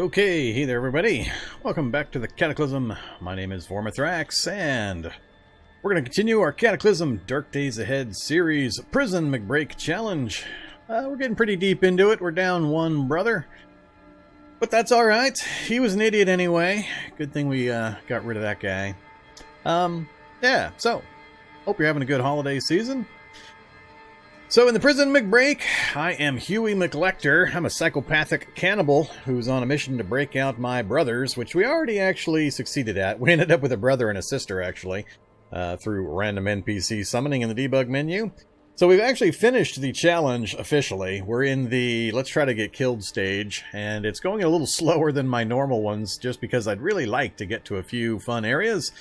Okay, hey there everybody. Welcome back to the Cataclysm. My name is Vormithrax, and we're going to continue our Cataclysm Dark Days Ahead series Prison McBreak Challenge. We're getting pretty deep into it. We're down one brother, but that's alright. He was an idiot anyway. Good thing we got rid of that guy. Yeah, so, hope you're having a good holiday season. So in the Prison McBreak, I am Huey McLector. I'm a psychopathic cannibal who's on a mission to break out my brothers, which we already actually succeeded at. We ended up with a brother and a sister, actually, through random NPC summoning in the debug menu. So we've actually finished the challenge officially. We're in the let's try to get killed stage, and it's going a little slower than my normal ones just because I'd really like to get to a few fun areas.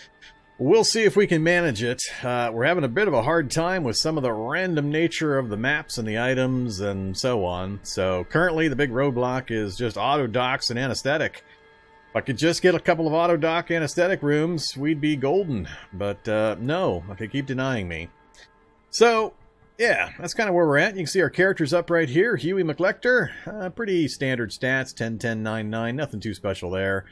We'll see if we can manage it. We're having a bit of a hard time with some of the random nature of the maps and the items and so on. So currently the big roadblock is just auto docks and anesthetic. If I could just get a couple of auto dock anesthetic rooms, we'd be golden. But no, they keep denying me. So yeah, that's kind of where we're at. You can see our characters up right here. Huey McLector, pretty standard stats, 10, 10, 9, 9, nothing too special there.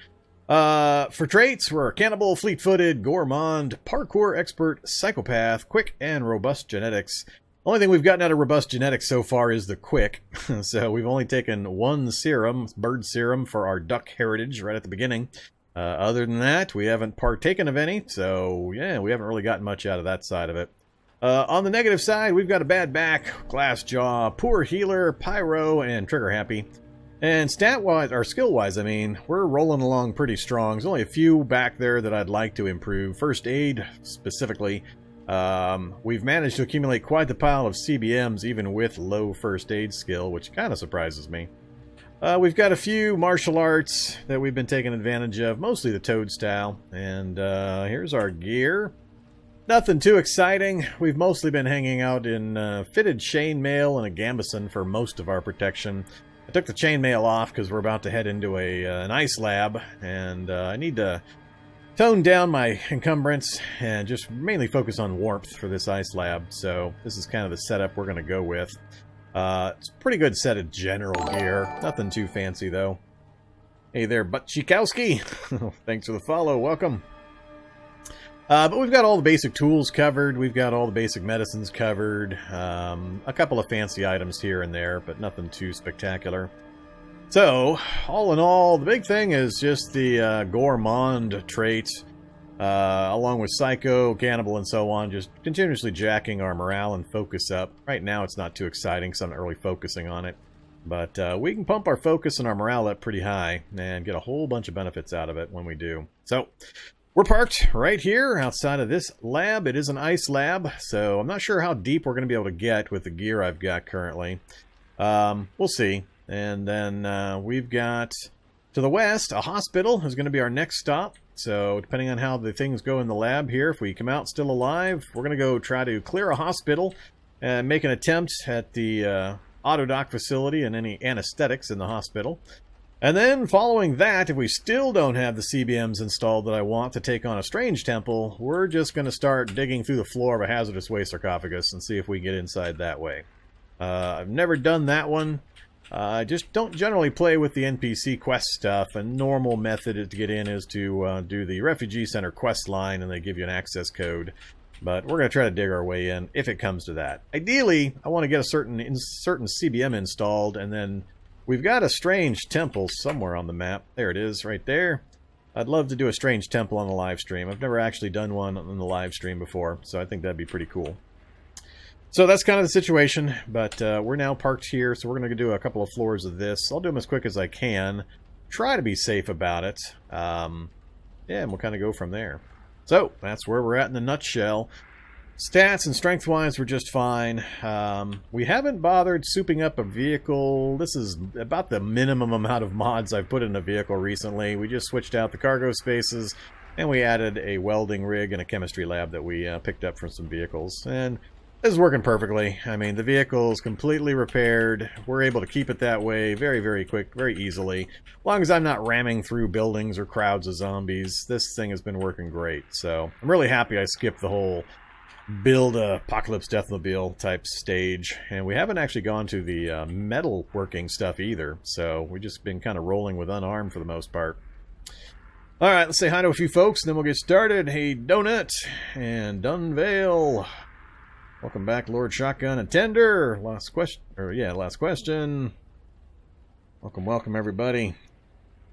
For traits, we're cannibal, fleet-footed, gourmand, parkour expert, psychopath, quick, and robust genetics. Only thing we've gotten out of robust genetics so far is the quick. So we've only taken one serum, bird serum, for our duck heritage right at the beginning. Other than that, we haven't partaken of any, so yeah, we haven't really gotten much out of that side of it. On the negative side, we've got a bad back, glass jaw, poor healer, pyro, and trigger happy. And stat-wise, or skill-wise, I mean, we're rolling along pretty strong. There's only a few back there that I'd like to improve. First aid, specifically. We've managed to accumulate quite the pile of CBMs, even with low first aid skill, which kind of surprises me. We've got a few martial arts that we've been taking advantage of, mostly the toad style. And here's our gear. Nothing too exciting. We've mostly been hanging out in fitted chainmail and a gambeson for most of our protection. I took the chainmail off because we're about to head into an ice lab, and I need to tone down my encumbrance and just mainly focus on warmth for this ice lab. So this is kind of the setup we're going to go with. It's a pretty good set of general gear. Nothing too fancy, though. Hey there, Butchikowski. Thanks for the follow. Welcome. But we've got all the basic tools covered. We've got all the basic medicines covered. A couple of fancy items here and there, but nothing too spectacular. So, all in all, the big thing is just the gourmand trait, along with psycho, cannibal, and so on, just continuously jacking our morale and focus up. Right now it's not too exciting because I'm not really focusing on it. But we can pump our focus and our morale up pretty high and get a whole bunch of benefits out of it when we do. So, we're parked right here outside of this lab. It is an ice lab, so I'm not sure how deep we're going to be able to get with the gear I've got currently. We'll see. And then we've got, to the west, a hospital is going to be our next stop. So depending on how the things go in the lab here, if we come out still alive, we're going to go try to clear a hospital and make an attempt at the auto dock facility and any anesthetics in the hospital. And then, following that, if we still don't have the CBMs installed that I want to take on a strange temple, we're just going to start digging through the floor of a hazardous waste sarcophagus and see if we can get inside that way. I've never done that one. I just don't generally play with the NPC quest stuff. A normal method to get in is to do the Refugee Center quest line, and they give you an access code. But we're going to try to dig our way in if it comes to that. Ideally, I want to get a certain CBM installed, and then we've got a strange temple somewhere on the map. There it is, right there. I'd love to do a strange temple on the live stream. I've never actually done one on the live stream before, so I think that'd be pretty cool. So that's kind of the situation, but we're now parked here, so we're going to do a couple of floors of this. I'll do them as quick as I can. Try to be safe about it. Yeah, and we'll kind of go from there. So, that's where we're at in a nutshell. Stats and strength-wise, we're just fine. We haven't bothered souping up a vehicle. This is about the minimum amount of mods I've put in a vehicle recently. We just switched out the cargo spaces, and we added a welding rig and a chemistry lab that we picked up from some vehicles. And this is working perfectly. I mean, the vehicle is completely repaired. We're able to keep it that way very, very quick, very easily. As long as I'm not ramming through buildings or crowds of zombies, this thing has been working great. So, I'm really happy I skipped the whole build a Apocalypse Deathmobile type stage, and we haven't actually gone to the metal working stuff either, so we've just been kind of rolling with unarmed for the most part. Alright, let's say hi to a few folks, and then we'll get started. Hey, Donut, and Dunvale. Welcome back, Lord Shotgun and Tender. Last question. Welcome, welcome, everybody.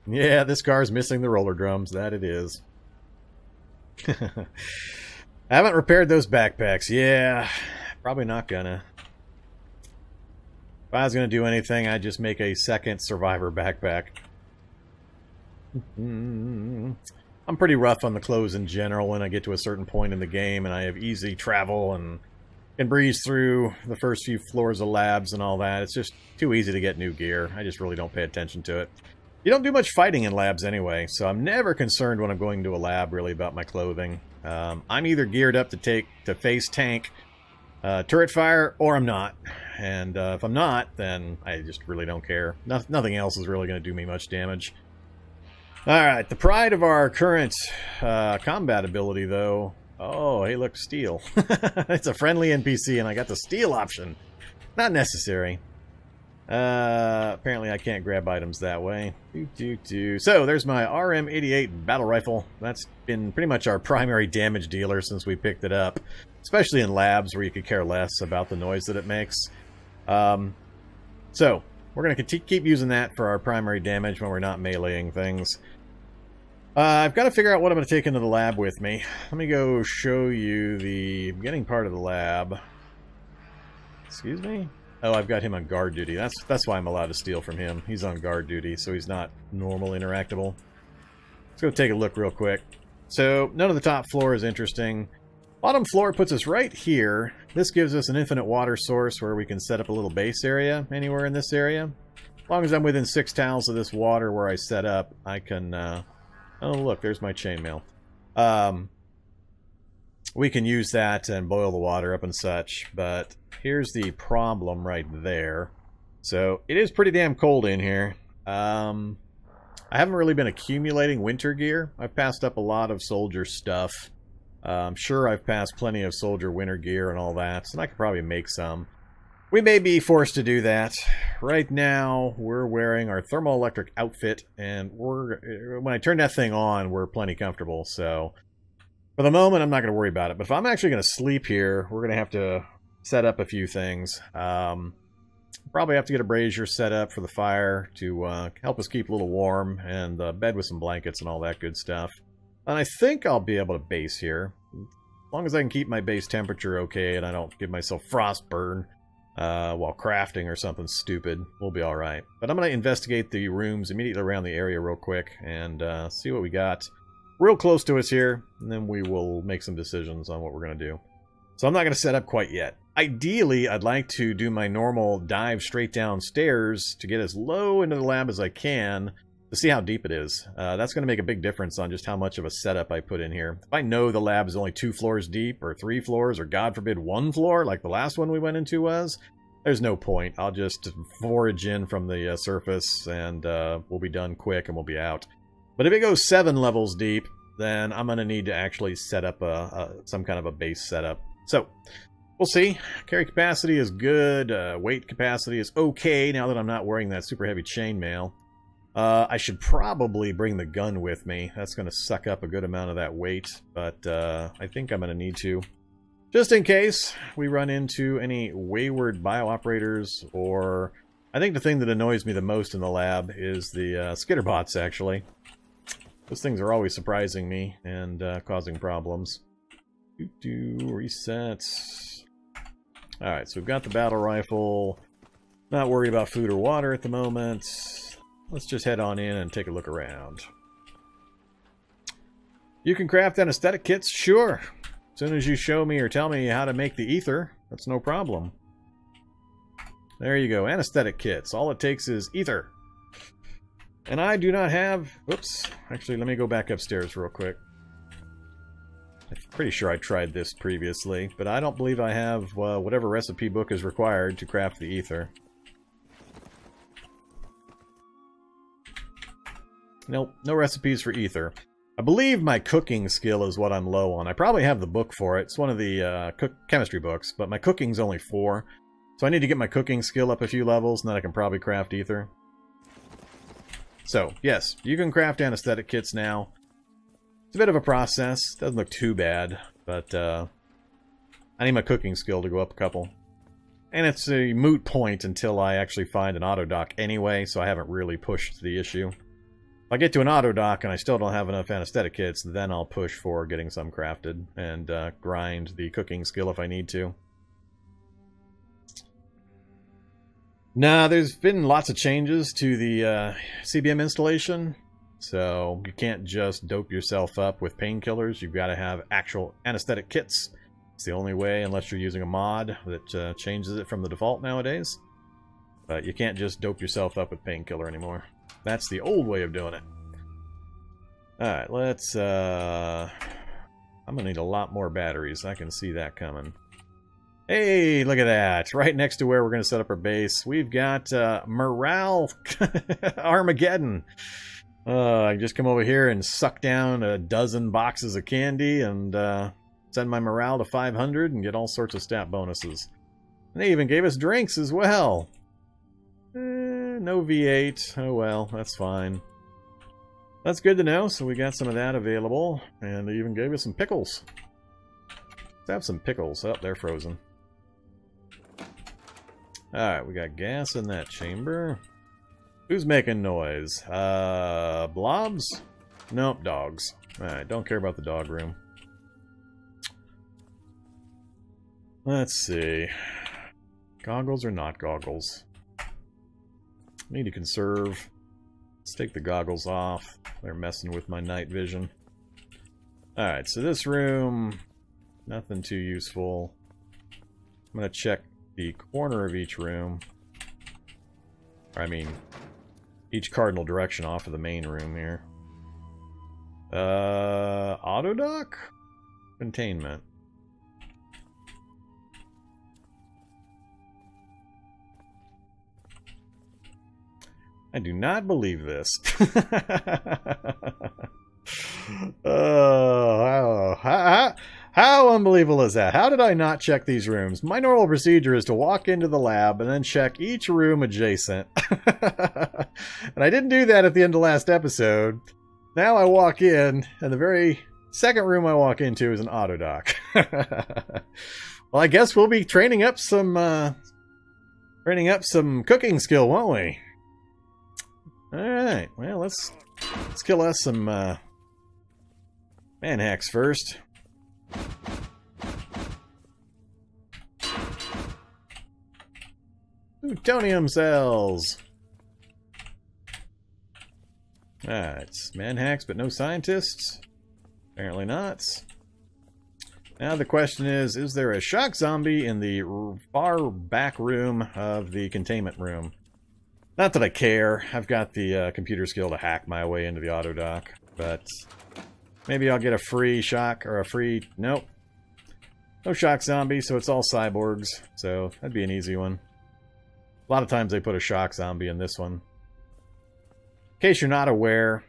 Yeah, this car's missing the roller drums. That it is. I haven't repaired those backpacks. Yeah, probably not gonna. If I was gonna do anything, I'd just make a second Survivor backpack. I'm pretty rough on the clothes in general when I get to a certain point in the game and I have easy travel and can breeze through the first few floors of labs and all that. It's just too easy to get new gear. I just really don't pay attention to it. You don't do much fighting in labs anyway, so I'm never concerned when I'm going to a lab really about my clothing. I'm either geared up to face tank turret fire, or I'm not. And if I'm not, then I just really don't care. Nothing else is really going to do me much damage. Alright, the pride of our current combat ability, though. Oh, hey, look, steel. It's a friendly NPC, and I got the steel option. Not necessary. Apparently I can't grab items that way. So, there's my RM88 battle rifle. That's been pretty much our primary damage dealer since we picked it up. Especially in labs where you could care less about the noise that it makes. So, we're going to keep using that for our primary damage when we're not meleeing things. I've got to figure out what I'm going to take into the lab with me. Let me go show you the beginning part of the lab. Excuse me? Oh, I've got him on guard duty. That's why I'm allowed to steal from him. He's on guard duty, so he's not normal interactable. Let's go take a look real quick. So, none of the top floor is interesting. Bottom floor puts us right here. This gives us an infinite water source where we can set up a little base area anywhere in this area. As long as I'm within 6 tiles of this water where I set up, I can... oh, look, there's my chainmail. We can use that and boil the water up and such, but here's the problem right there. So, it is pretty damn cold in here. I haven't really been accumulating winter gear. I've passed up a lot of soldier stuff. I'm sure I've passed plenty of soldier winter gear and all that, and I could probably make some. We may be forced to do that. Right now, we're wearing our thermoelectric outfit, and when I turn that thing on, we're plenty comfortable, so... For the moment, I'm not going to worry about it, but if I'm actually going to sleep here, we're going to have to set up a few things. Probably have to get a brazier set up for the fire to help us keep a little warm, and bed with some blankets and all that good stuff. And I think I'll be able to base here. As long as I can keep my base temperature okay and I don't give myself frostburn while crafting or something stupid, we'll be alright. But I'm going to investigate the rooms immediately around the area real quick and see what we got real close to us here, and then we will make some decisions on what we're going to do. So I'm not going to set up quite yet. Ideally, I'd like to do my normal dive straight downstairs to get as low into the lab as I can to see how deep it is. That's going to make a big difference on just how much of a setup I put in here. If I know the lab is only 2 floors deep, or 3 floors, or God forbid 1 floor, like the last one we went into was, there's no point. I'll just forage in from the surface, and we'll be done quick, and we'll be out. But if it goes 7 levels deep, then I'm going to need to actually set up some kind of a base setup. So, we'll see. Carry capacity is good. Weight capacity is okay now that I'm not wearing that super heavy chainmail. I should probably bring the gun with me. That's going to suck up a good amount of that weight, but I think I'm going to need to. Just in case we run into any wayward bio-operators, or... I think the thing that annoys me the most in the lab is the skitterbots, actually. Those things are always surprising me and causing problems. Resets. Alright, so we've got the battle rifle. Not worried about food or water at the moment. Let's just head on in and take a look around. You can craft anesthetic kits? Sure. As soon as you show me or tell me how to make the ether, that's no problem. There you go, anesthetic kits. All it takes is ether. And I do not have... Whoops. Actually, let me go back upstairs real quick. I'm pretty sure I tried this previously, but I don't believe I have whatever recipe book is required to craft the ether. Nope, no recipes for ether. I believe my cooking skill is what I'm low on. I probably have the book for it. It's one of the chemistry books, but my cooking's only 4. So I need to get my cooking skill up a few levels, and then I can probably craft ether. So, yes, you can craft anesthetic kits now. It's a bit of a process. Doesn't look too bad, but I need my cooking skill to go up a couple. And it's a moot point until I actually find an auto dock anyway, so I haven't really pushed the issue. If I get to an auto dock and I still don't have enough anesthetic kits, then I'll push for getting some crafted and grind the cooking skill if I need to. Nah, there's been lots of changes to the CBM installation, so you can't just dope yourself up with painkillers. You've got to have actual anesthetic kits. It's the only way, unless you're using a mod that changes it from the default nowadays. But you can't just dope yourself up with painkiller anymore. That's the old way of doing it. Alright, let's... I'm gonna need a lot more batteries. I can see that coming. Hey, look at that! Right next to where we're gonna set up our base, we've got Morale Armageddon. I just come over here and suck down a dozen boxes of candy and send my morale to 500 and get all sorts of stat bonuses. And they even gave us drinks as well. No V8. Oh well, that's fine. That's good to know, so we got some of that available. And they even gave us some pickles. Let's have some pickles. Oh, they're frozen. Alright, we got gas in that chamber. Who's making noise? Blobs? Nope, dogs. Alright, don't care about the dog room. Let's see. Goggles or not goggles? Need to conserve. Let's take the goggles off. They're messing with my night vision. Alright, so this room, nothing too useful. I'm going to check the corner of each room. I mean, each cardinal direction off of the main room here. Auto dock? Containment. I do not believe this. How unbelievable is that? How did I not check these rooms? My normal procedure is to walk into the lab and then check each room adjacent. And I didn't do that at the end of last episode. Now I walk in, and the very second room I walk into is an auto dock. Well, I guess we'll be training up some cooking skill, won't we? Alright, well, let's kill us some man-hacks first. Plutonium cells! Alright, man-hacks but no scientists? Apparently not. Now the question is there a shock zombie in the far back room of the containment room? Not that I care. I've got the computer skill to hack my way into the auto dock, but maybe I'll get a free shock or a free... Nope. No shock zombie, so it's all cyborgs, so that'd be an easy one. A lot of times they put a shock zombie in this one. In case you're not aware,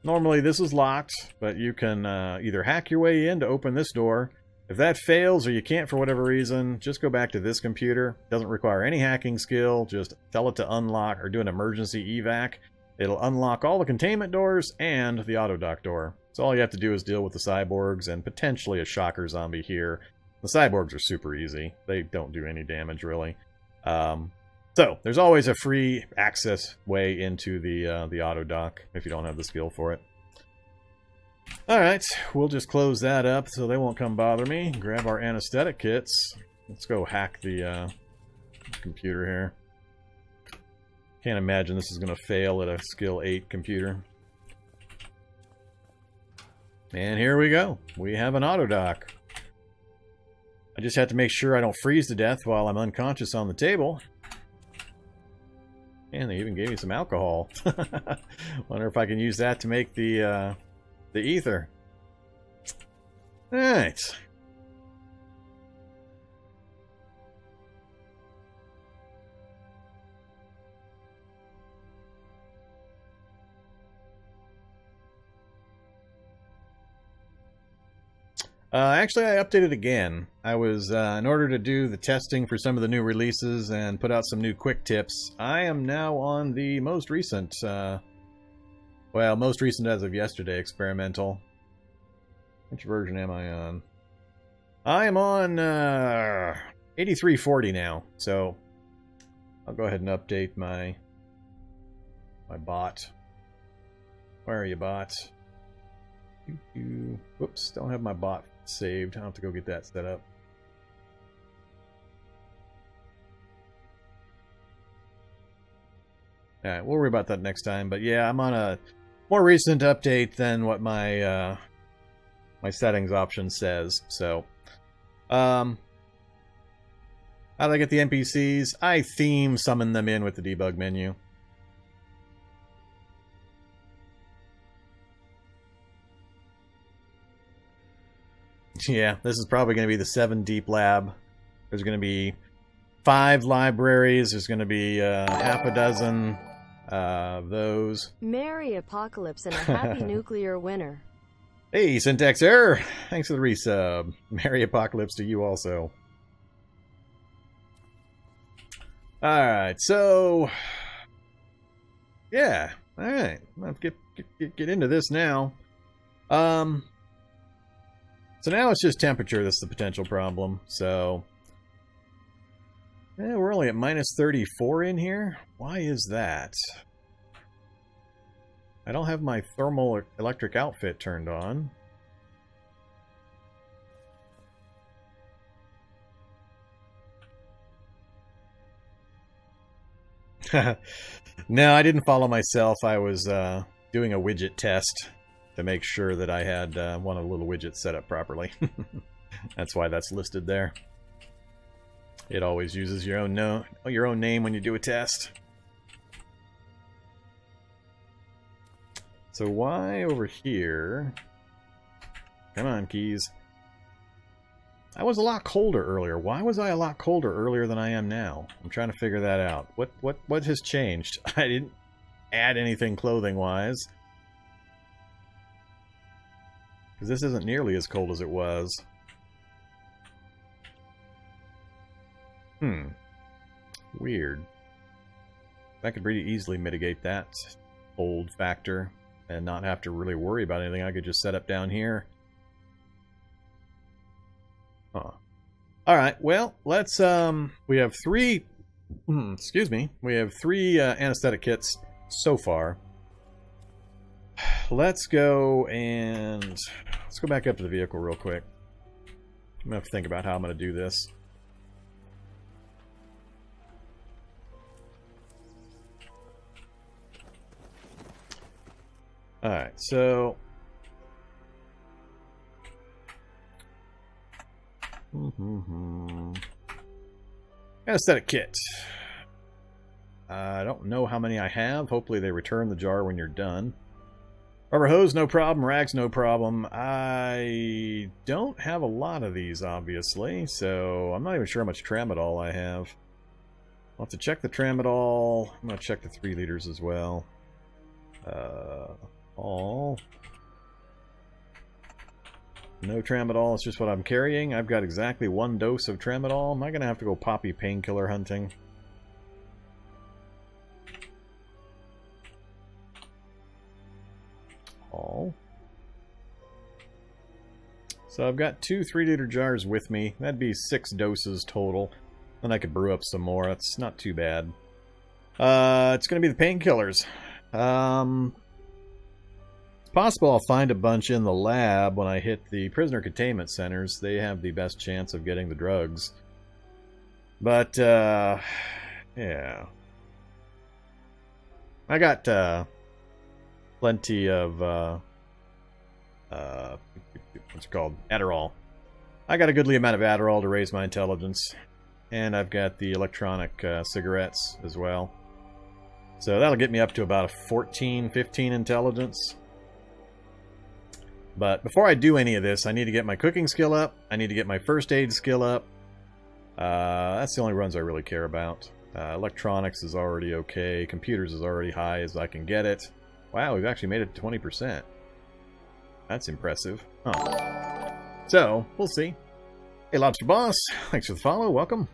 normally this is locked, but you can either hack your way in to open this door. If that fails or you can't for whatever reason, just go back to this computer. Doesn't require any hacking skill. Just tell it to unlock or do an emergency evac. It'll unlock all the containment doors and the auto dock door. So all you have to do is deal with the cyborgs and potentially a shocker zombie here. The cyborgs are super easy. They don't do any damage really. So there's always a free access way into the auto dock if you don't have the skill for it. Alright, we'll just close that up so they won't come bother me. Grab our anesthetic kits. Let's go hack the computer here. Can't imagine this is going to fail at a skill 8 computer. And here we go. We have an auto dock. I just have to make sure I don't freeze to death while I'm unconscious on the table. And they even gave me some alcohol. Wonder if I can use that to make the ether. Alright. Actually, I updated again. I was, in order to do the testing for some of the new releases and put out some new quick tips, I am now on the most recent, well, most recent as of yesterday, experimental. Which version am I on? I am on 8340 now, so I'll go ahead and update my bot. Where are you, bot? Whoops, don't have my bot saved. I'll have to go get that set up. Alright, we'll worry about that next time, but yeah, I'm on a more recent update than what my my settings option says, so how do I get the NPCs? I theme summon them in with the debug menu. Yeah, this is probably going to be the 7 deep lab. There's going to be 5 libraries. There's going to be half a dozen of those. Merry Apocalypse and a happy nuclear winter. Hey, syntax error. Thanks for the resub. Merry Apocalypse to you also. Alright, so... yeah, alright. Let's get into this now. So now it's just temperature that's the potential problem. So, yeah, we're only at minus 34 in here. Why is that? I don't have my thermal electric outfit turned on. No, I didn't follow myself. I was doing a widget test to make sure that I had one of the little widgets set up properly. That's why that's listed there. It always uses your own name when you do a test. So why over here? Come on, keys. I was a lot colder earlier. Why was I a lot colder earlier than I am now? I'm trying to figure that out. What has changed? I didn't add anything clothing-wise. Because this isn't nearly as cold as it was. Weird. I could pretty easily mitigate that cold factor and not have to really worry about anything. I could just set up down here. Huh. Alright, well, let's, we have 3, excuse me, we have 3 anesthetic kits so far. Let's go back up to the vehicle real quick. I'm gonna have to think about how I'm gonna do this. Alright, so anesthetic kit. I don't know how many I have. Hopefully they return the jar when you're done. Rubber hose, no problem. Rags, no problem. I don't have a lot of these, obviously, so I'm not even sure how much tramadol I have. I'll have to check the tramadol. I'm going to check the 3 liters as well. All. No tramadol, it's just what I'm carrying. I've got exactly 1 dose of tramadol. Am I going to have to go poppy painkiller hunting? All. So I've got 2 3-liter jars with me. That'd be 6 doses total. Then I could brew up some more. That's not too bad. It's going to be the painkillers. It's possible I'll find a bunch in the lab when I hit the prisoner containment centers. They have the best chance of getting the drugs. But, yeah. I got, plenty of, what's it called? Adderall. I got a goodly amount of Adderall to raise my intelligence. And I've got the electronic cigarettes as well. So that'll get me up to about a 14, 15 intelligence. But before I do any of this, I need to get my cooking skill up. I need to get my first aid skill up. That's the only runs I really care about. Electronics is already okay. Computers is already high as I can get it. Wow, we've actually made it to 20%. That's impressive. Huh. So, we'll see. Hey, Lobster Boss, thanks for the follow. Welcome.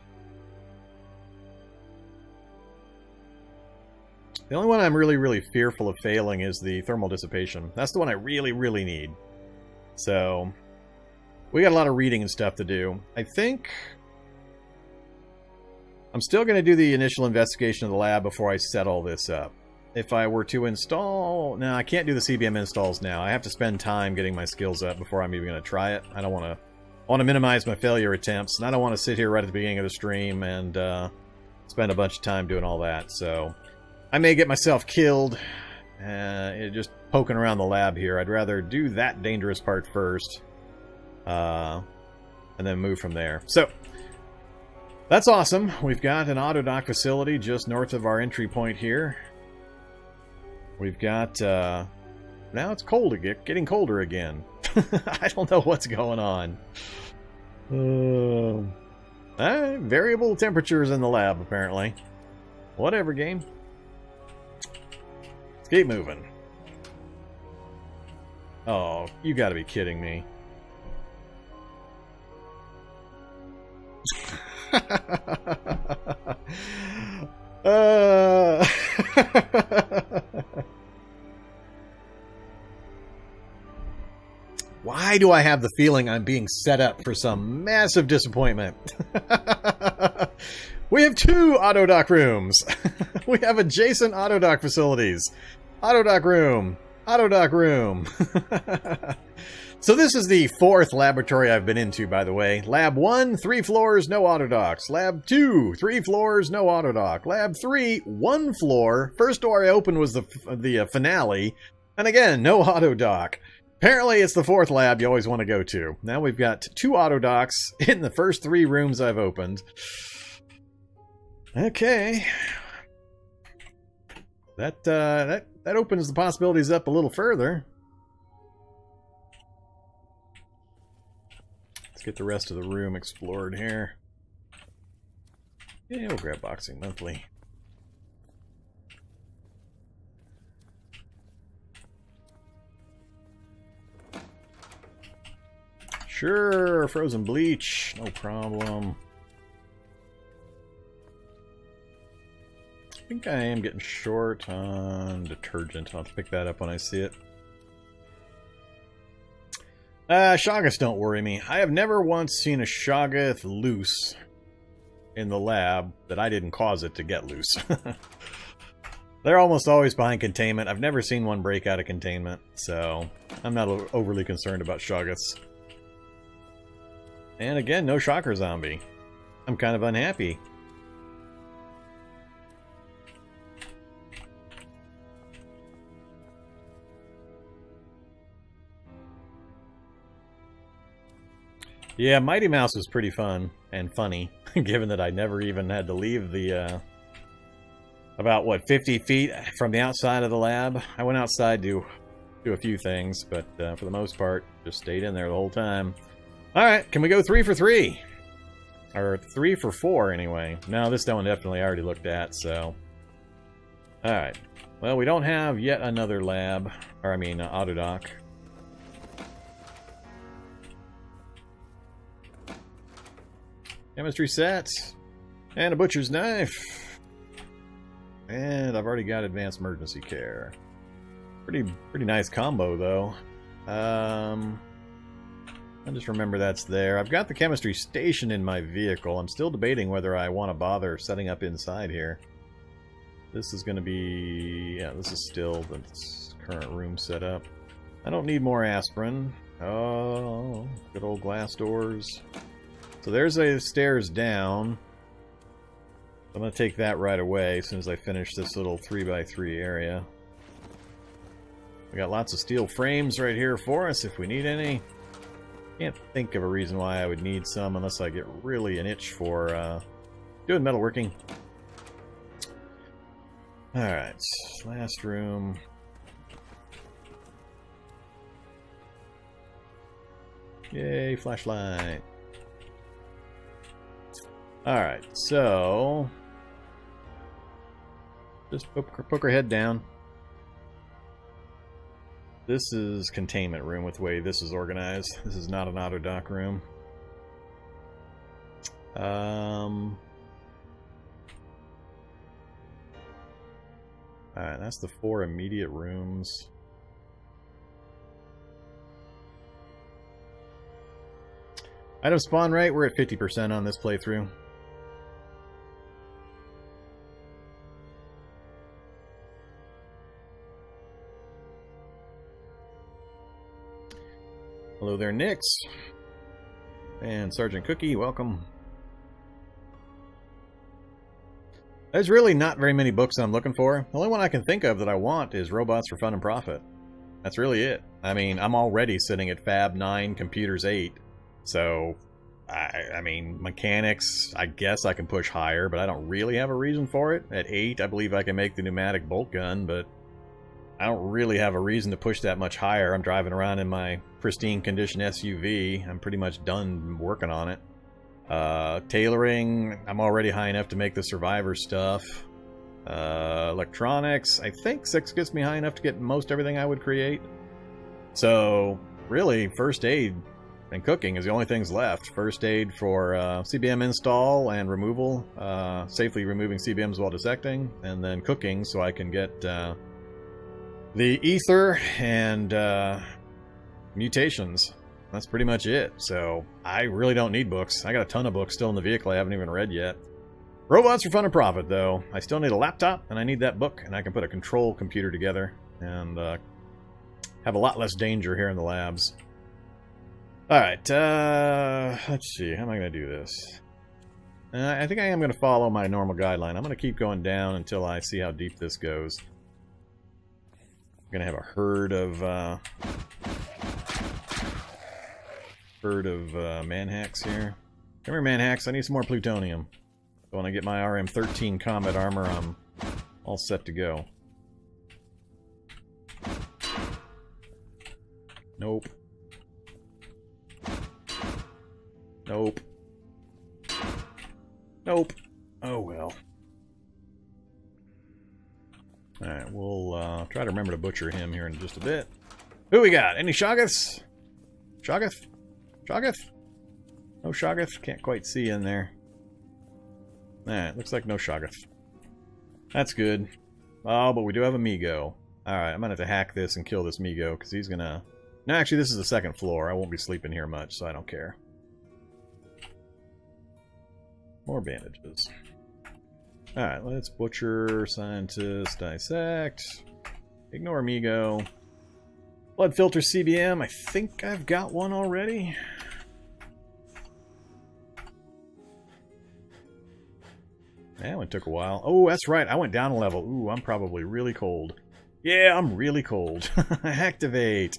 The only one I'm really fearful of failing is the thermal dissipation. That's the one I really need. So, we got a lot of reading and stuff to do. I think I'm still going to do the initial investigation of the lab before I set all this up. If I were to install... No, I can't do the CBM installs now. I have to spend time getting my skills up before I'm even going to try it. I don't want to... I want to minimize my failure attempts, and I don't want to sit here right at the beginning of the stream and spend a bunch of time doing all that. So I may get myself killed just poking around the lab here. I'd rather do that dangerous part first and then move from there. So that's awesome. We've got an auto dock facility just north of our entry point here. We've got... now it's cold again, getting colder again. I don't know what's going on. Variable temperatures in the lab, apparently. Whatever, game. Let's keep moving. Oh, you gotta be kidding me. Why do I have the feeling I'm being set up for some massive disappointment? We have 2 auto dock rooms. We have adjacent auto dock facilities. Auto dock room. Auto dock room. So this is the 4th laboratory I've been into, by the way. Lab 1, 3 floors, no auto docks. Lab 2, 3 floors, no auto dock. Lab 3, 1 floor. First door I opened was the finale. And again, no auto dock. Apparently it's the 4th lab you always want to go to. Now we've got 2 auto docks in the first 3 rooms I've opened. Okay. That opens the possibilities up a little further. Let's get the rest of the room explored here. Yeah, we'll grab Boxing Monthly. Sure, frozen bleach, no problem. I think I am getting short on detergent. I'll have to pick that up when I see it. Shoggoths don't worry me. I have never once seen a Shoggoth loose in the lab that I didn't cause it to get loose. They're almost always behind containment. I've never seen one break out of containment, so I'm not overly concerned about Shoggoths. And again, no shocker zombie. I'm kind of unhappy. Yeah, Mighty Mouse was pretty fun and funny, given that I never even had to leave the, about, what, 50 feet from the outside of the lab. I went outside to do a few things, but for the most part, just stayed in there the whole time. Alright, can we go 3 for 3? Or 3 for 4, anyway. No, this one definitely I already looked at, so... Alright. Well, we don't have yet another lab. Or, I mean, Autodoc. Chemistry set. And a butcher's knife. And I've already got advanced emergency care. Pretty nice combo, though. I just remember that's there. I've got the chemistry station in my vehicle. I'm still debating whether I want to bother setting up inside here. This is going to be... yeah, this is still the current room set up. I don't need more aspirin. Oh, good old glass doors. So there's a stairs down. I'm going to take that right away as soon as I finish this little 3x3 area. We got lots of steel frames right here for us if we need any. Can't think of a reason why I would need some unless I get really an itch for doing metalworking. Alright, last room. Yay, flashlight. Alright, so... just poke her head down. This is containment room with the way this is organized. This is not an auto dock room. Alright, that's the 4 immediate rooms. Item spawn rate, we're at 50% on this playthrough. Hello there, Nix. And Sergeant Cookie, welcome. There's really not very many books I'm looking for. The only one I can think of that I want is Robots for Fun and Profit. That's really it. I mean, I'm already sitting at Fab 9, Computers 8. So, I mean, mechanics, I guess I can push higher, but I don't really have a reason for it. At 8, I believe I can make the pneumatic bolt gun, but I don't really have a reason to push that much higher. I'm driving around in my pristine condition SUV. I'm pretty much done working on it. Tailoring, I'm already high enough to make the Survivor stuff. Electronics, I think 6 gets me high enough to get most everything I would create. So, really, first aid and cooking is the only things left. First aid for CBM install and removal, safely removing CBMs while dissecting, and then cooking so I can get the ether and mutations. That's pretty much it. So I really don't need books. I got a ton of books still in the vehicle I haven't even read yet. Robots for Fun and Profit, though. I still need a laptop, and I need that book, and I can put a control computer together and have a lot less danger here in the labs. Alright, let's see. How am I going to do this? I think I am going to follow my normal guideline. I'm going to keep going down until I see how deep this goes. I'm going to have a herd of manhacks here. Come here, manhacks. I need some more plutonium. So when I get my RM-13 combat armor, I'm all set to go. Nope. Nope. Nope. Oh well. Alright, we'll try to remember to butcher him here in just a bit. Who we got? Any Shoggoths? Shoggoth? Shoggoth? No Shoggoth? Can't quite see in there. Alright, looks like no Shoggoth. That's good. Oh, but we do have a Migo. Alright, I'm gonna have to hack this and kill this Migo, because he's gonna... No, actually, this is the second floor. I won't be sleeping here much, so I don't care. More bandages. Alright, let's butcher, scientist, dissect. Ignore Migo. Blood filter CBM. I think I've got one already. That one took a while. Oh, that's right. I went down a level. Ooh, I'm probably really cold. Yeah, I'm really cold. Activate.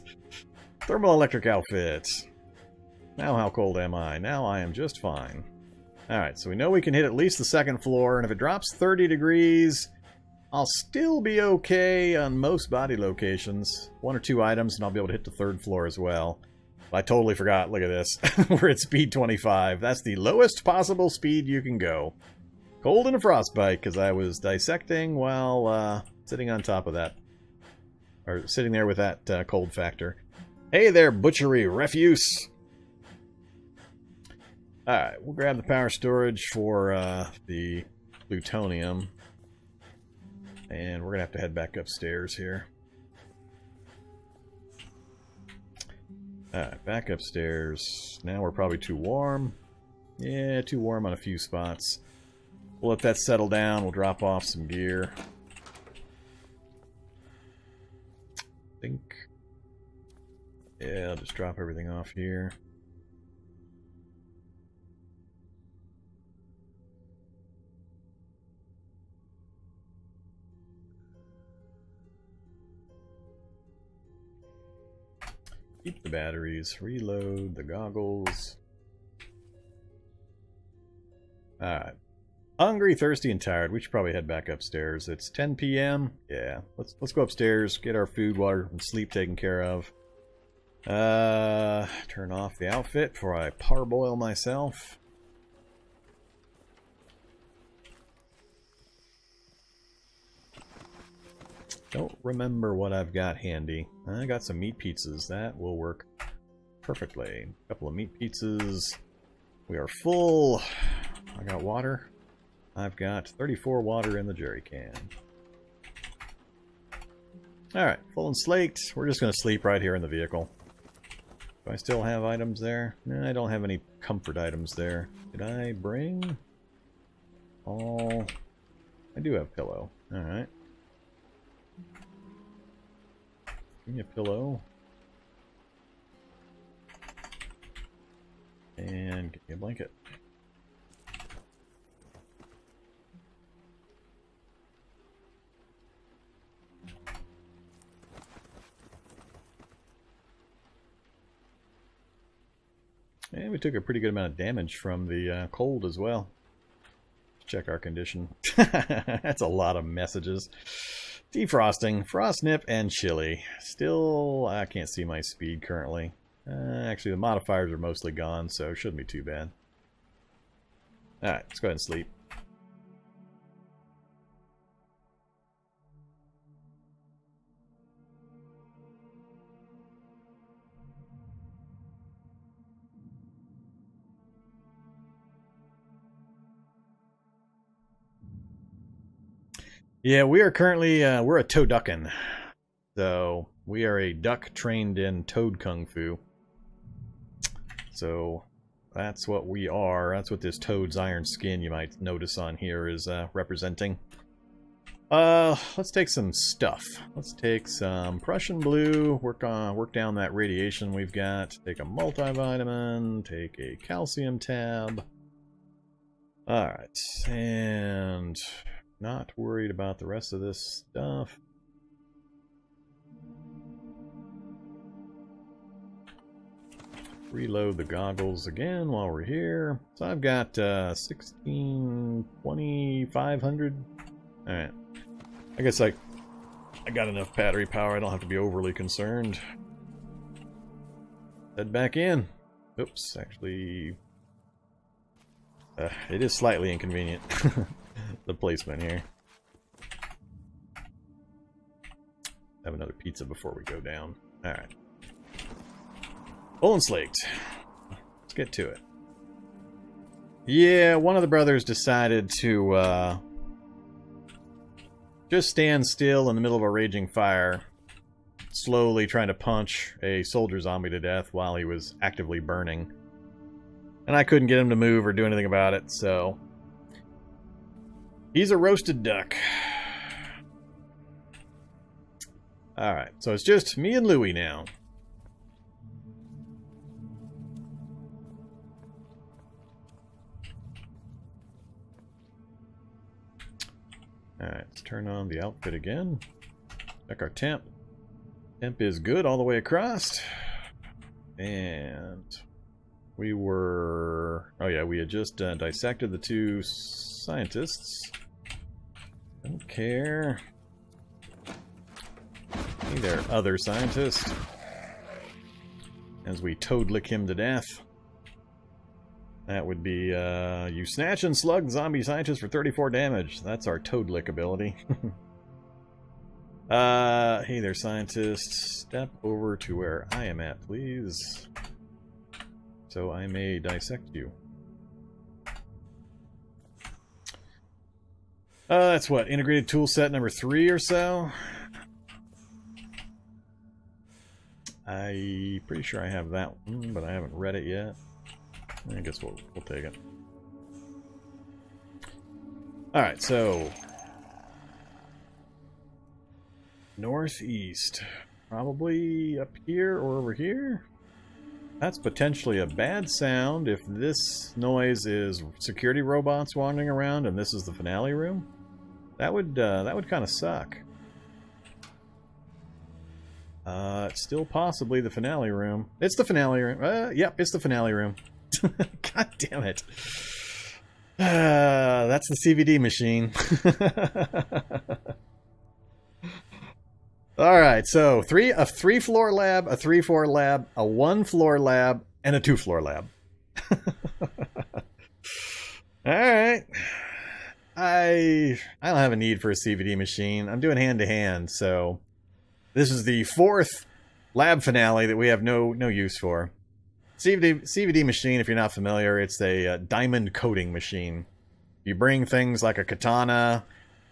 Thermal electric outfits. Now how cold am I? Now I am just fine. Alright, so we know we can hit at least the second floor, and if it drops 30 degrees, I'll still be okay on most body locations. 1 or 2 items, and I'll be able to hit the third floor as well. I totally forgot. Look at this. We're at speed 25. That's the lowest possible speed you can go. Cold and a frostbite, because I was dissecting while sitting on top of that. Or sitting there with that cold factor. Hey there, butchery refuse! Alright, we'll grab the power storage for the plutonium. And we're going to have to head back upstairs here. Alright, back upstairs. Now we're probably too warm. Yeah, too warm on a few spots. We'll let that settle down. We'll drop off some gear. I think. Yeah, I'll just drop everything off here. Keep the batteries, reload the goggles. Alright. Hungry, thirsty, and tired. We should probably head back upstairs. It's 10 p.m. Yeah, let's go upstairs, get our food, water, and sleep taken care of. Turn off the outfit before I parboil myself. Don't remember what I've got handy. I got some meat pizzas. That will work perfectly. A couple of meat pizzas. We are full. I got water. I've got 34 water in the jerry can. Alright, full and slaked. We're just going to sleep right here in the vehicle. Do I still have items there? No, I don't have any comfort items there. Did I bring all? I do have pillow. Alright. Give me a pillow. And give me a blanket. And we took a pretty good amount of damage from the cold as well. Let's check our condition. That's a lot of messages. Defrosting, frost nip, and chilly. Still, I can't see my speed currently. Actually, the modifiers are mostly gone, so it shouldn't be too bad. Alright, let's go ahead and sleep. Yeah, we are currently, we're a Toaduckin. So, we are a duck trained in toad kung fu. So, that's what we are. That's what this toad's iron skin you might notice on here is representing. Let's take some stuff. Let's take some Prussian blue, work down that radiation we've got. Take a multivitamin, take a calcium tab. Alright, and not worried about the rest of this stuff. Reload the goggles again while we're here. So I've got 16, 20, 500. Alright. I guess I got enough battery power. I don't have to be overly concerned. Head back in. Oops, actually... it is slightly inconvenient. The placement here. Have another pizza before we go down. Alright. Full and slaked. Let's get to it. Yeah, one of the brothers decided to just stand still in the middle of a raging fire, slowly trying to punch a soldier zombie to death while he was actively burning. And I couldn't get him to move or do anything about it, so... he's a roasted duck. Alright, so it's just me and Louie now. Alright, let's turn on the outfit again. Check our temp. Temp is good all the way across. And we were... oh yeah, we had just dissected the two scientists. Don't care. Hey there, other scientist. As we toad lick him to death. That would be, you snatch and slug zombie scientist for 34 damage. That's our toad lick ability. Hey there, scientist. Step over to where I am at, please. So I may dissect you. That's what, integrated tool set number 3 or so? I'm pretty sure I have that one, but I haven't read it yet. I guess we'll take it. Alright, so... northeast. Probably up here or over here? That's potentially a bad sound if this noise is security robots wandering around and this is the finale room. That would kind of suck. It's still possibly the finale room. It's the finale room. Yep, it's the finale room. God damn it. That's the CVD machine. Alright, so a 3-floor lab, a 3-floor lab, a 1-floor lab, and a 2-floor lab. Alright. I don't have a need for a CVD machine. I'm doing hand-to-hand, so this is the 4th lab finale that we have no use for. CVD machine, if you're not familiar, it's a diamond coating machine. You bring things like a katana,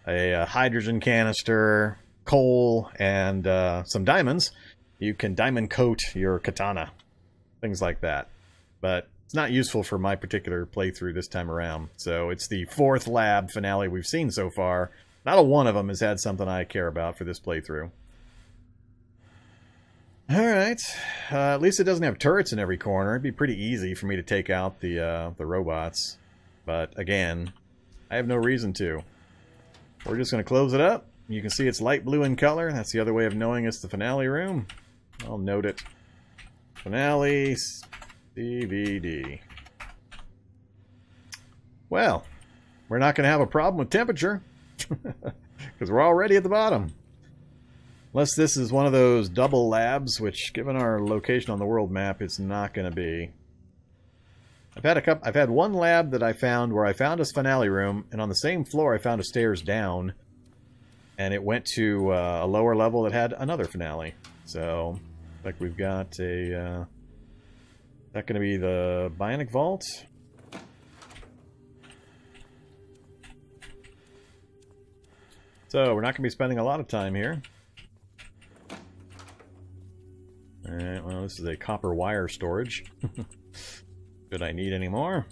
a hydrogen canister, coal, and some diamonds. You can diamond coat your katana. Things like that. But it's not useful for my particular playthrough this time around. So it's the 4th lab finale we've seen so far. Not a one of them has had something I care about for this playthrough. Alright. At least it doesn't have turrets in every corner. It'd be pretty easy for me to take out the robots. But again, I have no reason to. We're just going to close it up. You can see it's light blue in color. That's the other way of knowing it's the finale room. I'll note it. Finale DVD. Well, we're not going to have a problem with temperature. Because we're already at the bottom. Unless this is one of those double labs, which given our location on the world map, it's not going to be. I've had one lab that I found where I found a finale room, and on the same floor I found a stairs down, and it went to a lower level that had another finale. So, like we've got a. Is that going to be the Bionic Vault? So, we're not going to be spending a lot of time here. Alright, well, this is a copper wire storage. Should I need any more?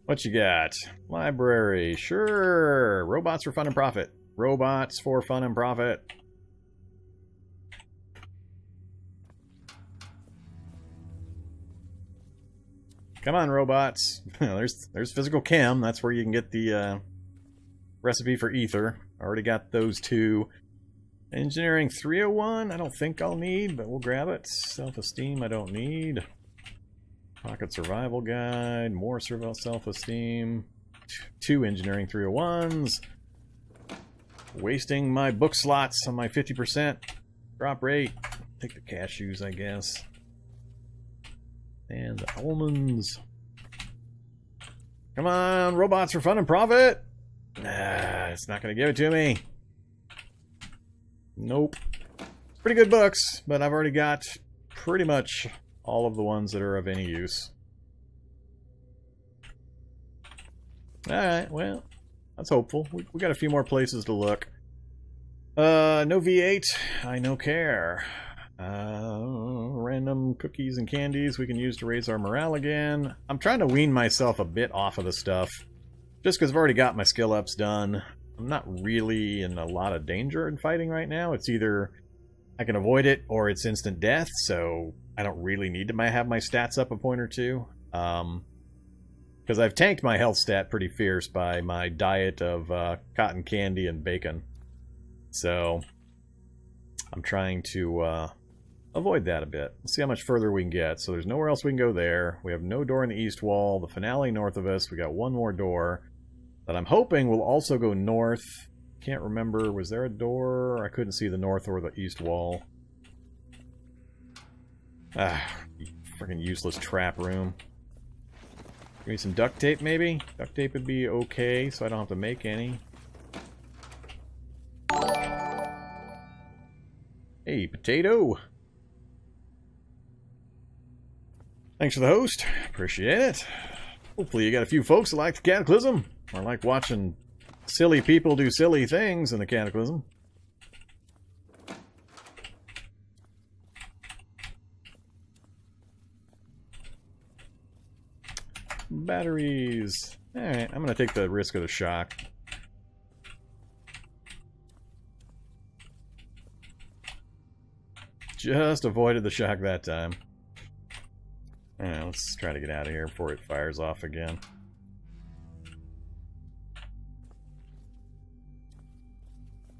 What you got? Library. Sure. Robots for fun and profit. Robots for fun and profit. Come on, robots. There's physical chem. That's where you can get the recipe for ether. Already got those 2. Engineering 301, I don't think I'll need, but we'll grab it. Self-esteem, I don't need. Pocket survival guide, more self-esteem. 2 engineering 301s. Wasting my book slots on my 50% drop rate. Take the cashews, I guess. And the almonds. Come on, robots for fun and profit. Nah, it's not going to give it to me. Nope. Pretty good books, but I've already got pretty much all of the ones that are of any use. Alright, well, that's hopeful. We got a few more places to look. No V8, I no care. Random cookies and candies we can use to raise our morale again. I'm trying to wean myself a bit off of the stuff. Just because I've already got my skill ups done. I'm not really in a lot of danger in fighting right now. It's either I can avoid it or it's instant death, so I don't really need to have my stats up a point or two. Because I've tanked my health stat pretty fierce by my diet of cotton candy and bacon. So I'm trying to avoid that a bit. Let's see how much further we can get. So there's nowhere else we can go there. We have no door in the east wall. The finale north of us. We got one more door that I'm hoping will also go north. Can't remember. Was there a door? I couldn't see the north or the east wall. Ah, freaking useless trap room. Give me some duct tape, maybe? Duct tape would be okay, so I don't have to make any. Hey, potato! Thanks for the host. Appreciate it. Hopefully you got a few folks that like the Cataclysm, or like watching silly people do silly things in the Cataclysm. Batteries. Alright, I'm going to take the risk of the shock. Just avoided the shock that time. Alright, let's try to get out of here before it fires off again.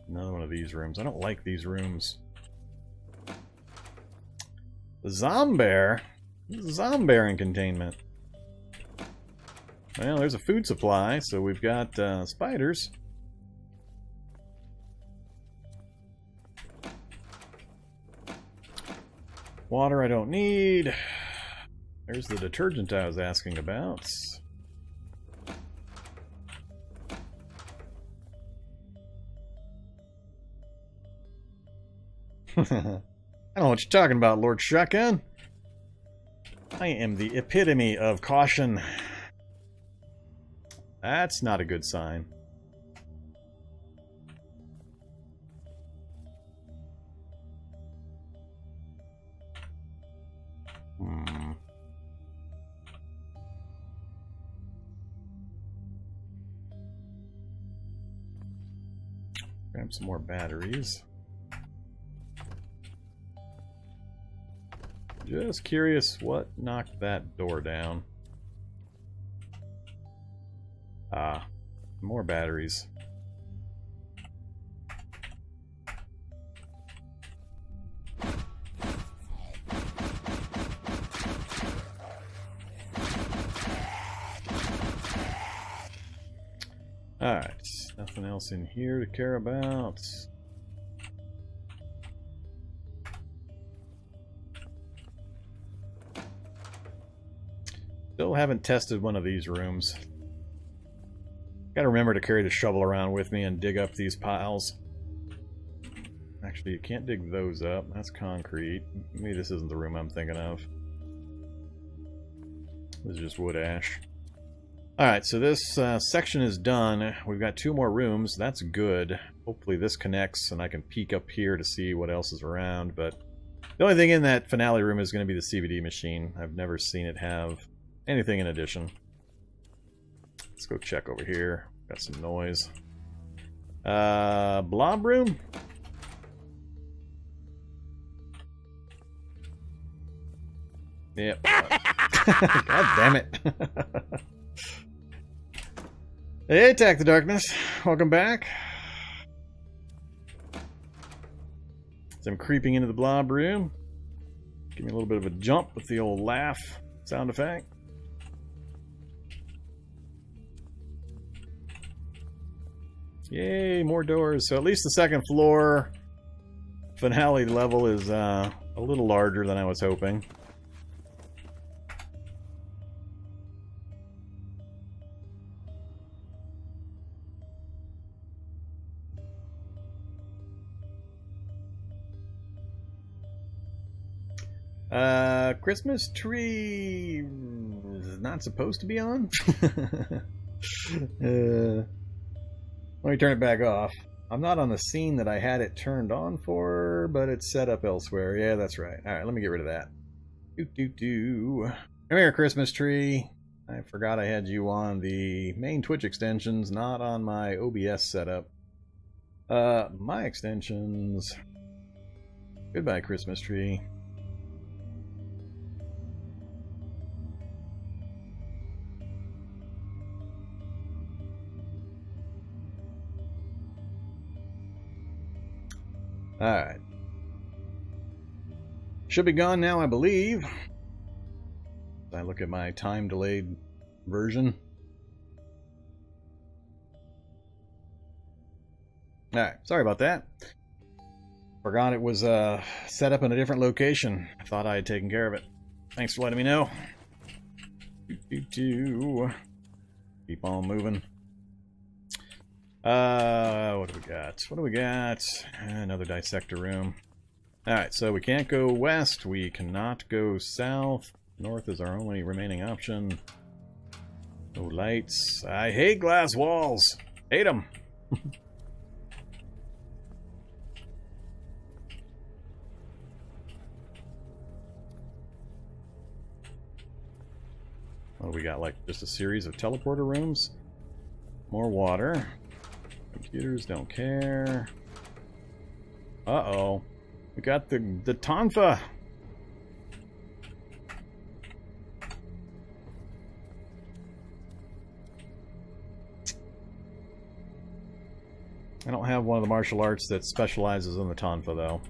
Another one of these rooms. I don't like these rooms. The Zombear? Zombear in containment. Well, there's a food supply, so we've got spiders. Water I don't need. There's the detergent I was asking about. I don't know what you're talking about, Lord Shotgun. I am the epitome of caution. That's not a good sign. Grab some more batteries. Just curious what knocked that door down. Ah, more batteries. Alright, nothing else in here to care about. Still haven't tested one of these rooms. Gotta remember to carry the shovel around with me and dig up these piles. Actually, you can't dig those up. That's concrete. Maybe this isn't the room I'm thinking of. This is just wood ash. Alright, so this section is done. We've got 2 more rooms. That's good. Hopefully this connects and I can peek up here to see what else is around. But the only thing in that finale room is going to be the CVD machine. I've never seen it have anything in addition. Let's go check over here. Got some noise. Blob room? Yep. God damn it. Hey, Attack the Darkness. Welcome back. So I'm creeping into the blob room. Give me a little bit of a jump with the old laugh sound effect. Yay, more doors. So at least the second floor finale level is a little larger than I was hoping. Christmas tree is not supposed to be on? Let me turn it back off. I'm not on the scene that I had it turned on for, but it's set up elsewhere. Yeah, that's right. Alright, let me get rid of that. Come here, Christmas tree. I forgot I had you on the main Twitch extensions, not on my OBS setup. My extensions. Goodbye, Christmas tree. Alright. Should be gone now, I believe. I look at my time-delayed version. Alright, sorry about that. Forgot it was set up in a different location. I thought I had taken care of it. Thanks for letting me know. Keep on moving. What do we got? What do we got? Another dissector room. Alright, so we can't go west. We cannot go south. North is our only remaining option. No lights. I hate glass walls. Hate them. What do we got? Like just a series of teleporter rooms? More water. Computers don't care. Uh-oh. We got the Tonfa. I don't have one of the martial arts that specializes in the Tonfa, though.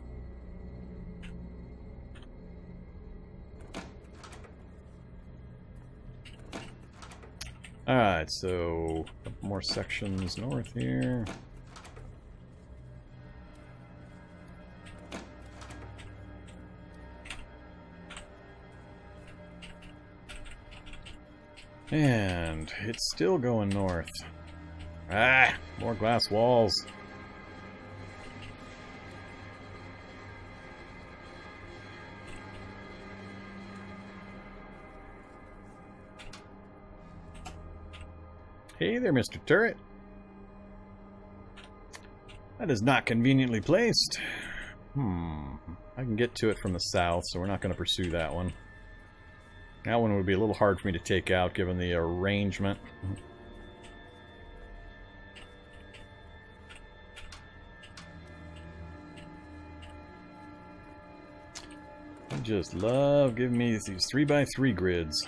Alright, so a couple more sections north here. And it's still going north. Ah, more glass walls. Hey there, Mr. Turret. That is not conveniently placed. I can get to it from the south, so we're not going to pursue that one. That one would be a little hard for me to take out, given the arrangement. I just love giving me these 3x3 grids.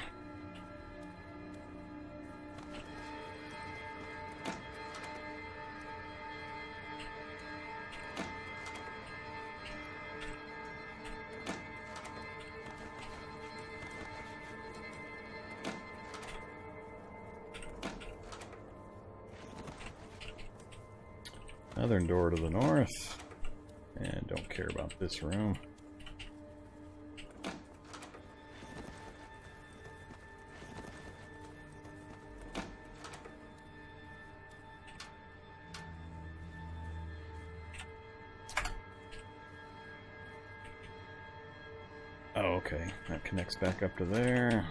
Another door to the north. And don't care about this room. Oh, okay. That connects back up to there.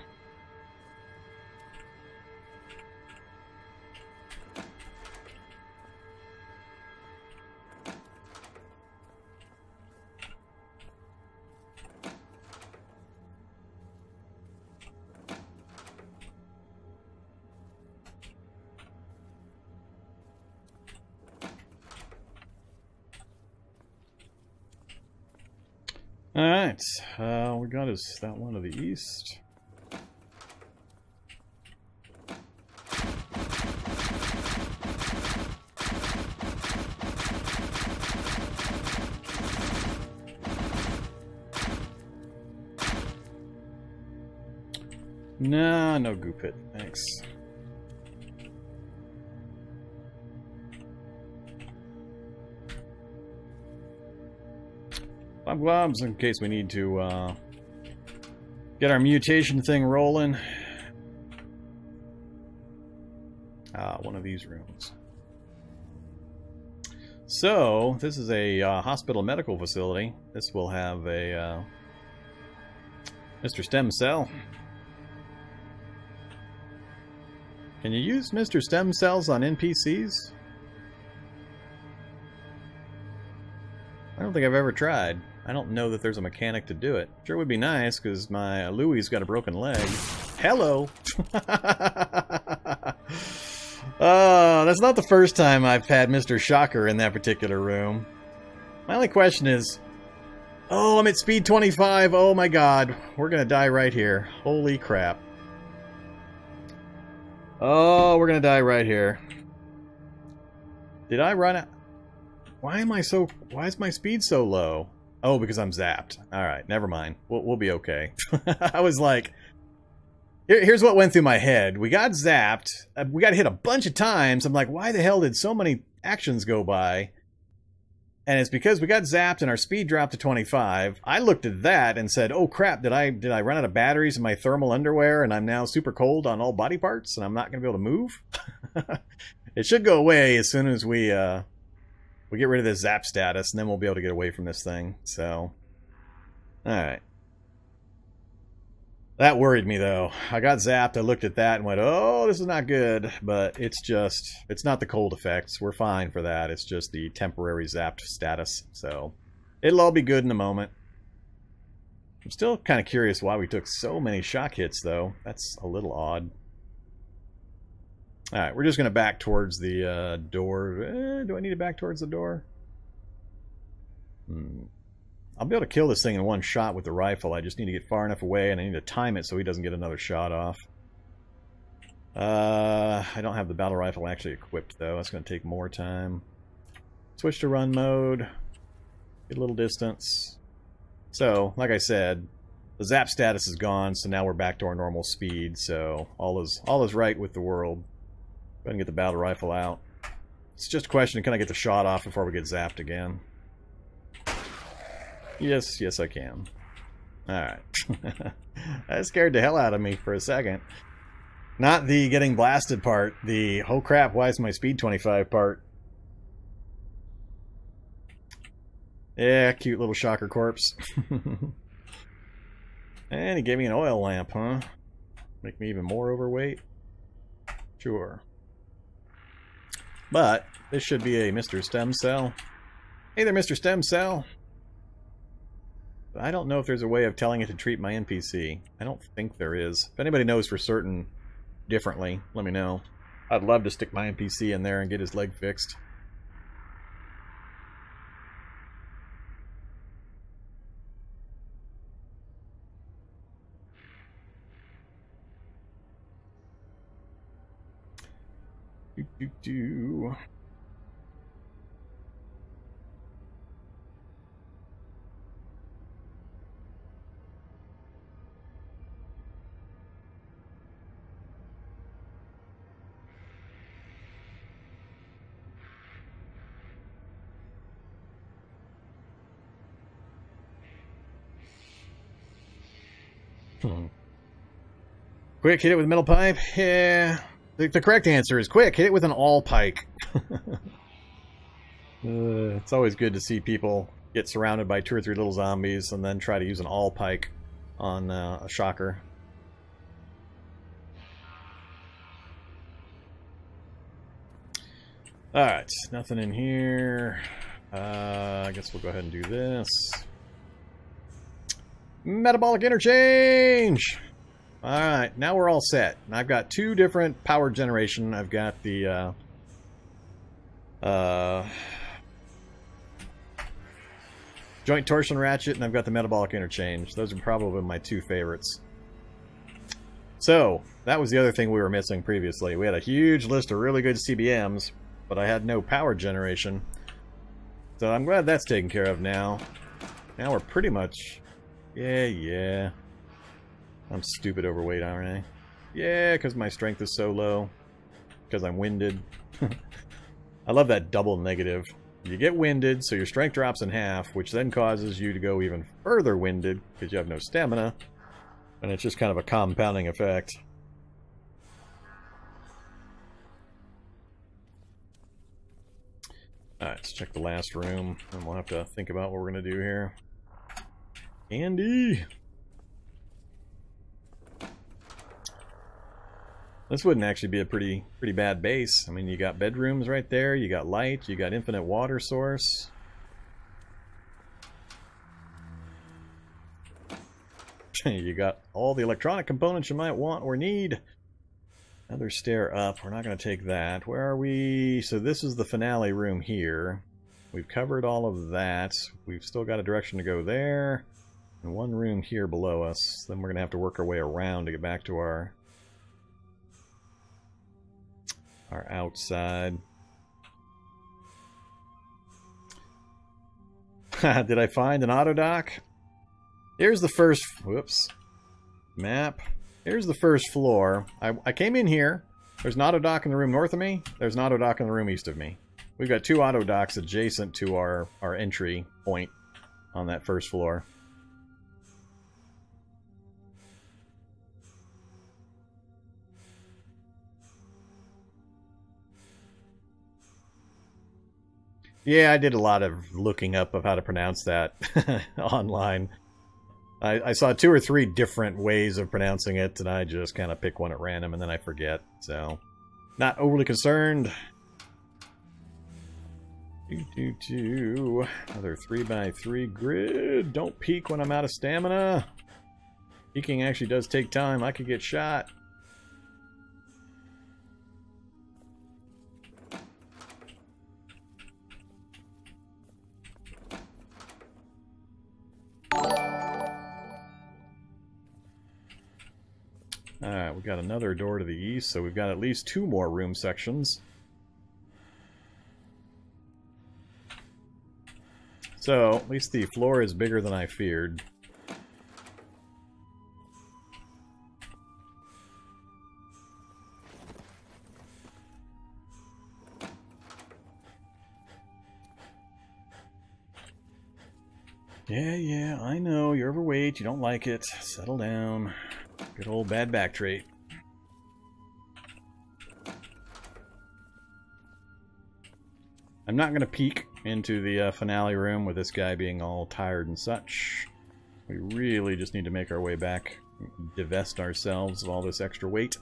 Alright, we got is that one to the east. Nah, no goo pit, thanks. Globs, in case we need to get our mutation thing rolling. One of these rooms. So, this is a hospital medical facility. This will have a Mr. Stem Cell. Can you use Mr. Stem Cells on NPCs? I don't think I've ever tried. I don't know that there's a mechanic to do it. Sure would be nice, because my Louie's got a broken leg. Hello! That's not the first time I've had Mr. Shocker in that particular room. My only question is... Oh, I'm at speed 25! Oh my god. We're gonna die right here. Holy crap. Oh, we're gonna die right here. Did I run out? Why is my speed so low? Oh, because I'm zapped. Alright, never mind. We'll be okay. I was like... Here's what went through my head. We got zapped. We got hit a bunch of times. I'm like, why the hell did so many actions go by? And it's because we got zapped and our speed dropped to 25. I looked at that and said, oh crap, did I run out of batteries in my thermal underwear and I'm now super cold on all body parts and I'm not going to be able to move? It should go away as soon as we get rid of this zap status, and then we'll be able to get away from this thing. So, alright. That worried me, though. I got zapped, I looked at that and went, oh, this is not good. But it's not the cold effects. We're fine for that. It's just the temporary zapped status. So, it'll all be good in a moment. I'm still kind of curious why we took so many shock hits, though. That's a little odd. Alright, we're just going to back towards the door. Do I need to back towards the door? I'll be able to kill this thing in one shot with the rifle. I just need to get far enough away, and I need to time it so he doesn't get another shot off. I don't have the battle rifle actually equipped, though. That's going to take more time. Switch to run mode. Get a little distance. So, like I said, the zap status is gone, so now we're back to our normal speed, so all is right with the world. Go ahead and get the battle rifle out. It's just a question, can I get the shot off before we get zapped again? Yes, yes I can. Alright. That scared the hell out of me for a second. Not the getting blasted part, the, oh crap, why is my speed 25 part? Yeah, cute little shocker corpse. And he gave me an oil lamp, huh? Make me even more overweight? Sure. But this should be a Mr. Stem Cell. Hey there, Mr. Stem Cell. But I don't know if there's a way of telling it to treat my NPC. I don't think there is. If anybody knows for certain differently, let me know. I'd love to stick my NPC in there and get his leg fixed. Do. Quick, hit it with metal pipe? Yeah. The correct answer is quick, hit it with an all pike. It's always good to see people get surrounded by 2 or 3 little zombies and then try to use an all pike on a shocker. Alright, nothing in here. I guess we'll go ahead and do this. Metabolic interchange! Alright, now we're all set. I've got 2 different power generation. I've got the joint torsion ratchet, and I've got the metabolic interchange. Those are probably my 2 favorites. So, that was the other thing we were missing previously. We had a huge list of really good CBMs, but I had no power generation. So I'm glad that's taken care of now. Now we're pretty much... Yeah. I'm stupid overweight, aren't I? Yeah, because my strength is so low. Because I'm winded. I love that double negative. You get winded, so your strength drops in half, which then causes you to go even further winded, because you have no stamina. And it's just kind of a compounding effect. Alright, let's check the last room, and we'll have to think about what we're going to do here. Andy! This wouldn't actually be a pretty bad base. I mean, you got bedrooms right there, you got light, you got infinite water source. You got all the electronic components you might want or need. Another stair up. We're not going to take that. Where are we? So this is the finale room here. We've covered all of that. We've still got a direction to go there. And 1 room here below us. Then we're going to have to work our way around to get back to our outside. Did I find an auto dock? Here's the first... Whoops. Map. Here's the first floor. I came in here. There's an auto dock in the room north of me. There's an auto dock in the room east of me. We've got 2 auto docks adjacent to our entry point on that first floor. Yeah, I did a lot of looking up of how to pronounce that online. I saw 2 or 3 different ways of pronouncing it, and I just kind of pick one at random, and then I forget. So, not overly concerned. Another 3x3 grid. Don't peek when I'm out of stamina. Peeking actually does take time. I could get shot. Alright, we've got another door to the east, so we've got at least 2 more room sections. So, at least the floor is bigger than I feared. Yeah, I know, you're overweight, you don't like it. Settle down. Good old bad back trait. I'm not going to peek into the finale room with this guy being all tired and such. We really just need to make our way back, divest ourselves of all this extra weight.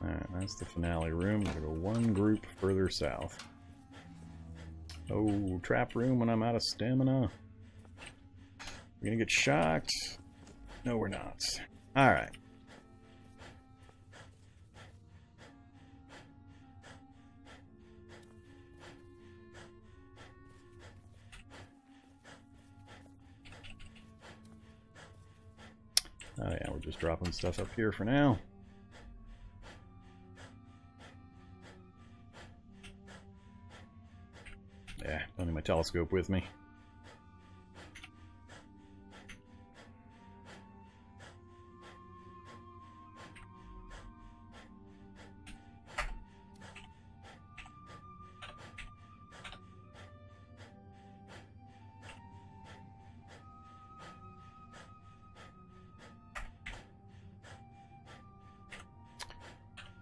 Alright, that's the finale room. We're gonna go one group further south. Oh, trap room when I'm out of stamina. We're gonna get shocked. No, we're not. Alright. Oh yeah, we're just dropping stuff up here for now. Yeah, don't need my telescope with me.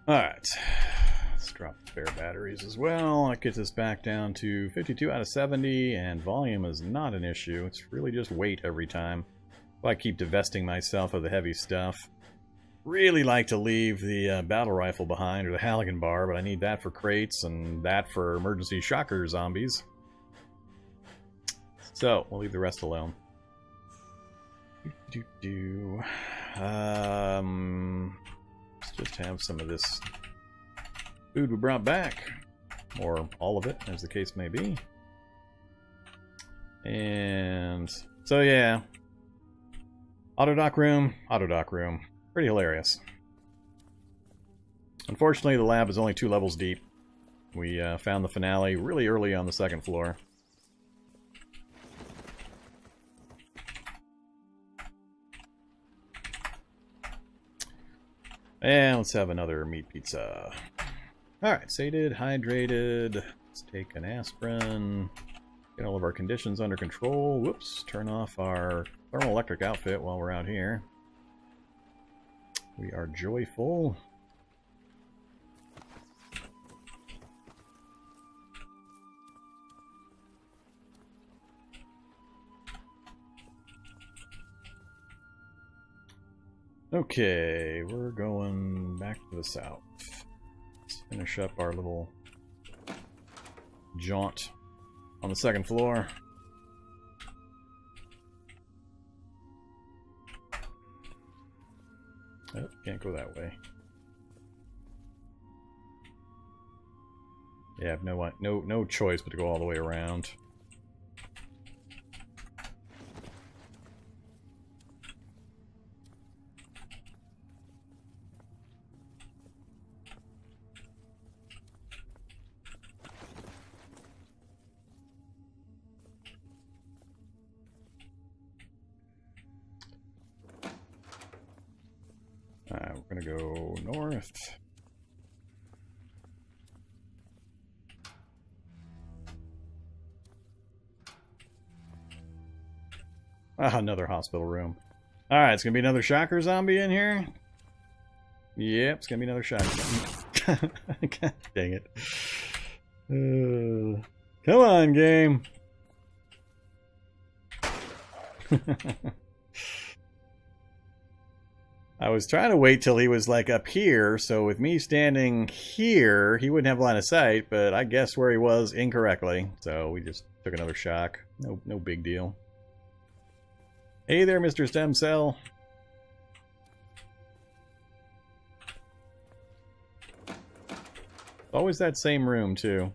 Alright, let's drop the spare batteries as well. That gets us back down to 52 out of 70, and volume is not an issue. It's really just weight every time. I keep divesting myself of the heavy stuff. Really like to leave the battle rifle behind, or the Halligan bar, but I need that for crates, and that for emergency shocker zombies. So, we'll leave the rest alone. Let's just have some of this food we brought back, or all of it, as the case may be. And so yeah, autodoc room, pretty hilarious. Unfortunately, the lab is only 2 levels deep. We found the finale really early on the 2nd floor. And let's have another meat pizza. Alright, sated, hydrated. Let's take an aspirin. Get all of our conditions under control. Whoops, turn off our thermal electric outfit while we're out here. We are joyful. Okay, we're going back to the south. Let's finish up our little jaunt on the 2nd floor. Oh, can't go that way. Yeah, I have no choice but to go all the way around. We're gonna go north. Ah, another hospital room. Alright, it's gonna be another shocker zombie in here. Yep, it's gonna be another shocker zombie. God dang it. Come on, game. I was trying to wait till he was like up here, so with me standing here, he wouldn't have line of sight, but I guessed where he was incorrectly, so we just took another shock. No big deal. Hey there, Mr. Stem Cell. Always that same room, too.